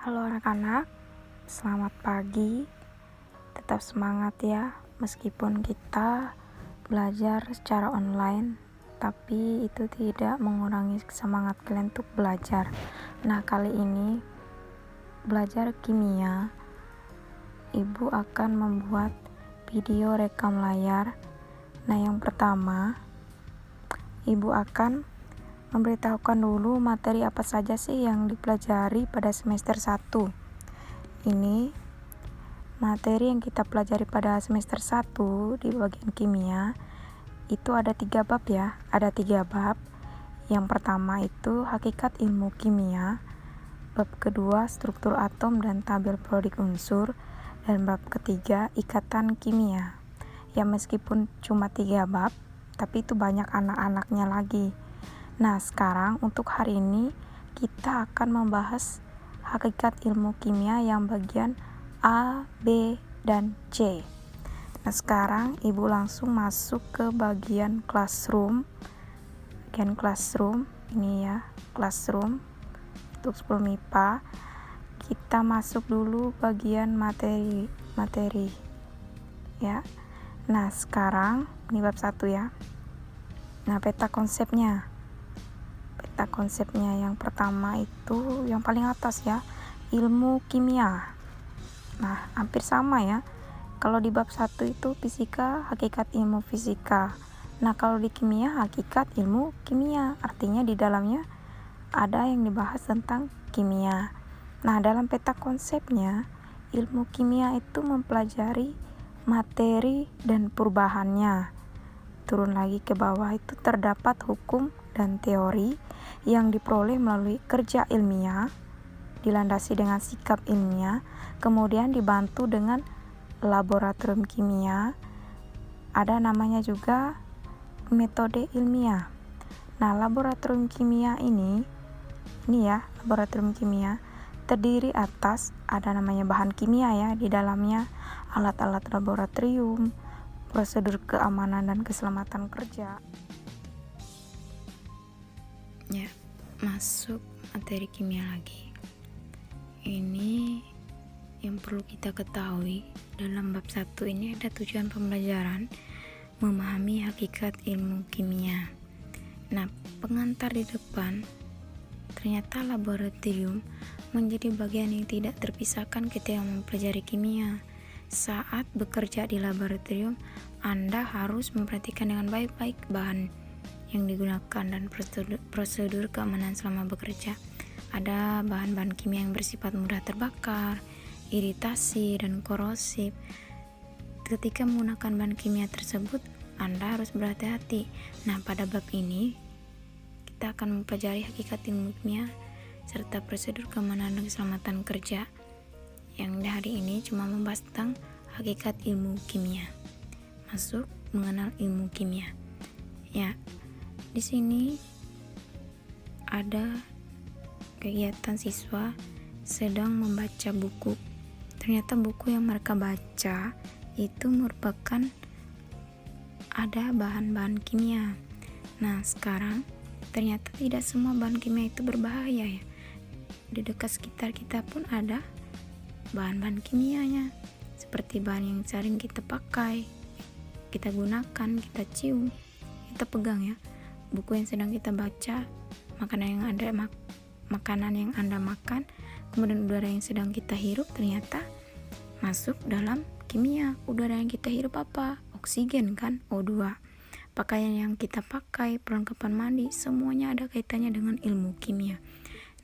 Halo anak-anak, selamat pagi. Tetap semangat ya, meskipun kita belajar secara online, tapi itu tidak mengurangi semangat kalian untuk belajar. Nah, kali ini belajar kimia. Ibu akan membuat video rekam layar. Nah, yang pertama, Ibu akan memberitahukan dulu materi apa saja sih yang dipelajari pada semester 1. Ini materi yang kita pelajari pada semester 1 di bagian kimia itu ada 3 bab ya. Ada 3 bab. Yang pertama itu hakikat ilmu kimia, bab kedua struktur atom dan tabel periodik unsur, dan bab ketiga ikatan kimia. Ya, meskipun cuma 3 bab, tapi itu banyak anak-anaknya lagi. Nah, sekarang untuk hari ini kita akan membahas hakikat ilmu kimia yang bagian A, B, dan C. Nah, sekarang Ibu langsung masuk ke bagian classroom. Bagian classroom, ini ya, classroom untuk 10 MIPA. Kita masuk dulu bagian materi ya. Nah, sekarang ini bab 1 ya. Nah, peta konsepnya yang pertama itu yang paling atas ya, ilmu kimia. Nah, hampir sama ya. Kalau di bab 1 itu fisika, hakikat ilmu fisika. Nah, kalau di kimia, hakikat ilmu kimia. Artinya di dalamnya ada yang dibahas tentang kimia. Nah, dalam peta konsepnya, ilmu kimia itu mempelajari materi dan perubahannya. Turun lagi ke bawah itu terdapat hukum dan teori yang diperoleh melalui kerja ilmiah, dilandasi dengan sikap ilmiah, kemudian dibantu dengan laboratorium kimia. Ada namanya juga metode ilmiah. Nah, laboratorium kimia ini ya, laboratorium kimia terdiri atas ada namanya bahan kimia ya, di dalamnya alat-alat laboratorium, prosedur keamanan dan keselamatan kerja. Ya, masuk materi kimia lagi. Ini yang perlu kita ketahui, dalam bab 1 ini ada tujuan pembelajaran memahami hakikat ilmu kimia. Nah, pengantar di depan, ternyata laboratorium menjadi bagian yang tidak terpisahkan ketika mempelajari kimia. Saat bekerja di laboratorium, Anda harus memperhatikan dengan baik-baik bahan yang digunakan dan prosedur keamanan selama bekerja. Ada bahan-bahan kimia yang bersifat mudah terbakar, iritasi, dan korosif. Ketika menggunakan bahan kimia tersebut, Anda harus berhati-hati. Nah, pada bab ini kita akan mempelajari hakikat ilmu kimia serta prosedur keamanan dan keselamatan kerja. Yang hari ini cuma membahas tentang hakikat ilmu kimia. Masuk mengenal ilmu kimia. Ya, di sini ada kegiatan siswa sedang membaca buku. Ternyata buku yang mereka baca itu merupakan ada bahan-bahan kimia. Nah, sekarang ternyata tidak semua bahan kimia itu berbahaya ya. Di dekat sekitar kita pun ada bahan-bahan kimianya, seperti bahan yang sering kita pakai, kita gunakan, kita cium, kita pegang ya. Buku yang sedang kita baca, makanan yang Anda makan, kemudian udara yang sedang kita hirup ternyata masuk dalam kimia. Udara yang kita hirup apa? Oksigen kan, O2. Pakaian yang kita pakai, perlengkapan mandi, semuanya ada kaitannya dengan ilmu kimia.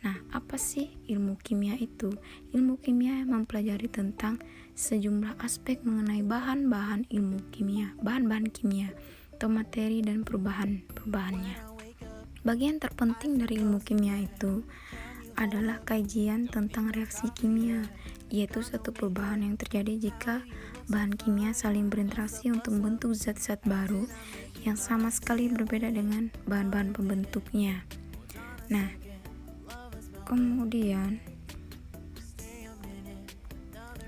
Nah, apa sih ilmu kimia itu? Ilmu kimia mempelajari tentang sejumlah aspek mengenai bahan-bahan ilmu kimia, bahan-bahan kimia atau materi dan perubahannya. Bagian terpenting dari ilmu kimia itu adalah kajian tentang reaksi kimia, yaitu suatu perubahan yang terjadi jika bahan kimia saling berinteraksi untuk membentuk zat-zat baru yang sama sekali berbeda dengan bahan-bahan pembentuknya. Nah, kemudian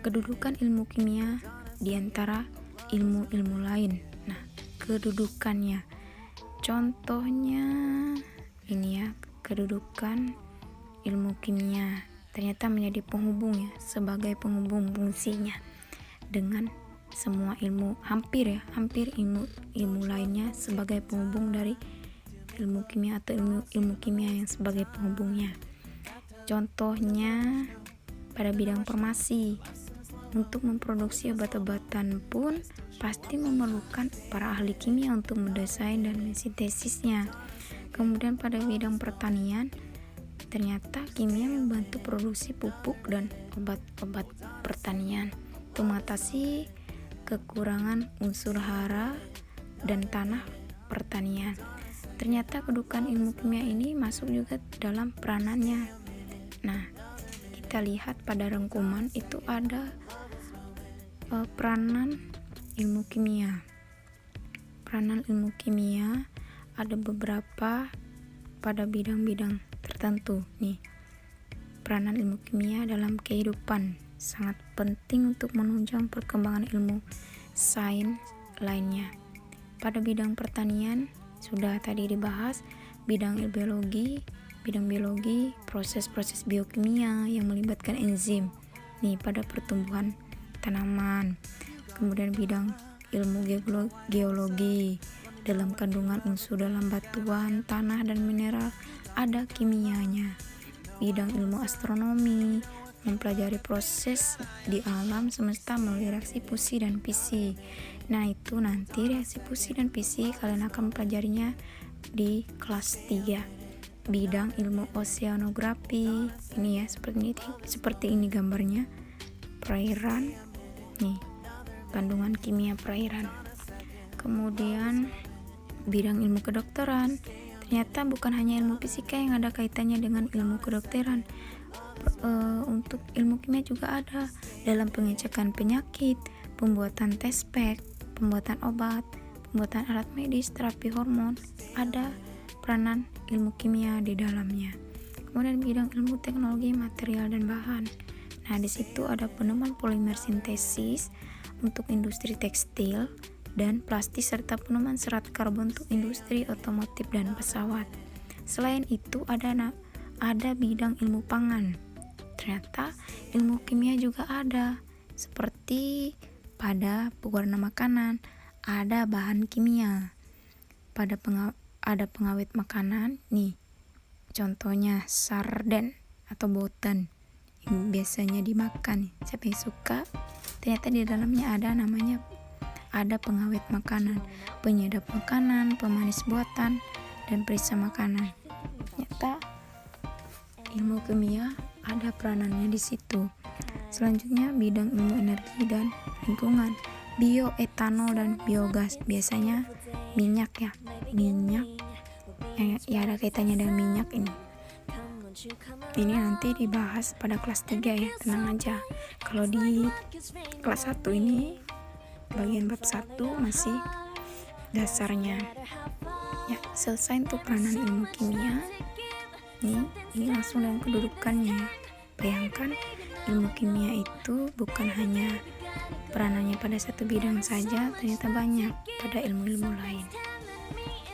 kedudukan ilmu kimia di antara ilmu-ilmu lain. Nah, kedudukannya, contohnya ini ya, kedudukan ilmu kimia ternyata menjadi penghubung ya, sebagai penghubung fungsinya dengan semua ilmu, hampir ilmu lainnya sebagai penghubung dari ilmu kimia atau ilmu kimia yang sebagai penghubungnya. Contohnya pada bidang farmasi, untuk memproduksi obat-obatan pun pasti memerlukan para ahli kimia untuk mendesain dan mensintesisnya. Kemudian pada bidang pertanian, ternyata kimia membantu produksi pupuk dan obat-obat pertanian untuk mengatasi kekurangan unsur hara dan tanah pertanian. Ternyata kedudukan ilmu kimia ini masuk juga dalam peranannya. Nah, kita lihat pada rangkuman itu ada peranan ilmu kimia. Peranan ilmu kimia ada beberapa pada bidang-bidang tertentu nih. Peranan ilmu kimia dalam kehidupan sangat penting untuk menunjang perkembangan ilmu sains lainnya. Pada bidang pertanian sudah tadi dibahas, bidang biologi, proses-proses biokimia yang melibatkan enzim nih pada pertumbuhan tanaman. Kemudian bidang ilmu geologi, dalam kandungan unsur dalam batuan, tanah dan mineral ada kimianya. Bidang ilmu astronomi mempelajari proses di alam semesta melalui reaksi fusi dan fisi. Nah, itu nanti reaksi fusi dan fisi kalian akan mempelajarinya di kelas 3. Bidang ilmu oceanografi, ini ya seperti ini gambarnya. Perairan. Nih, kandungan kimia perairan. Kemudian bidang ilmu kedokteran. Ternyata bukan hanya ilmu fisika yang ada kaitannya dengan ilmu kedokteran. Untuk ilmu kimia juga ada dalam pengecekan penyakit, pembuatan tes pack, pembuatan obat, pembuatan alat medis, terapi hormon, ada peranan ilmu kimia di dalamnya. Kemudian bidang ilmu teknologi material dan bahan. Nah, di situ ada penemuan polimer sintesis untuk industri tekstil dan plastik serta penemuan serat karbon untuk industri otomotif dan pesawat. Selain itu ada bidang ilmu pangan. Ternyata ilmu kimia juga ada, seperti pada pewarna makanan ada bahan kimia, ada pengawet makanan nih, contohnya sarden atau botan yang biasanya dimakan. Siapa yang suka? Ternyata di dalamnya ada pengawet makanan, penyedap makanan, pemanis buatan, dan perisa makanan. Ternyata ilmu kimia ada peranannya di situ. Selanjutnya bidang ilmu energi dan lingkungan, bioetanol dan biogas, biasanya minyak ya ada kaitannya dengan minyak ini. Ini nanti dibahas pada kelas 3 ya, tenang aja. Kalau di kelas 1 ini bagian bab 1 masih dasarnya ya. Selesai untuk peranan ilmu kimia. Ini langsung dalam kedudukannya ya. Bayangkan ilmu kimia itu bukan hanya peranannya pada satu bidang saja, ternyata banyak pada ilmu-ilmu lain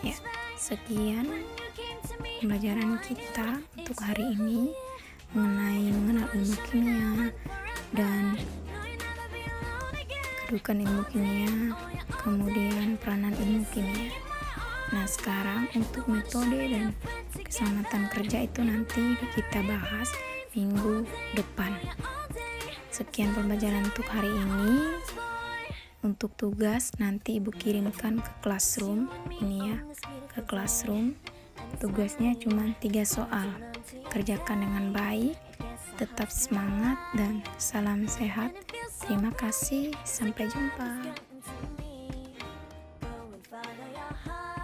ya. Sekian pembelajaran kita untuk hari ini mengenal ilmu kimia dan kedudukan ilmu kimia, kemudian peranan ilmu kimia. Nah, sekarang untuk metode dan keselamatan kerja itu nanti kita bahas minggu depan. Sekian pembelajaran untuk hari ini. Untuk tugas nanti ibu kirimkan ke classroom ini ya, ke classroom. Tugasnya cuma 3 soal. Kerjakan dengan baik, tetap semangat dan salam sehat. Terima kasih, sampai jumpa.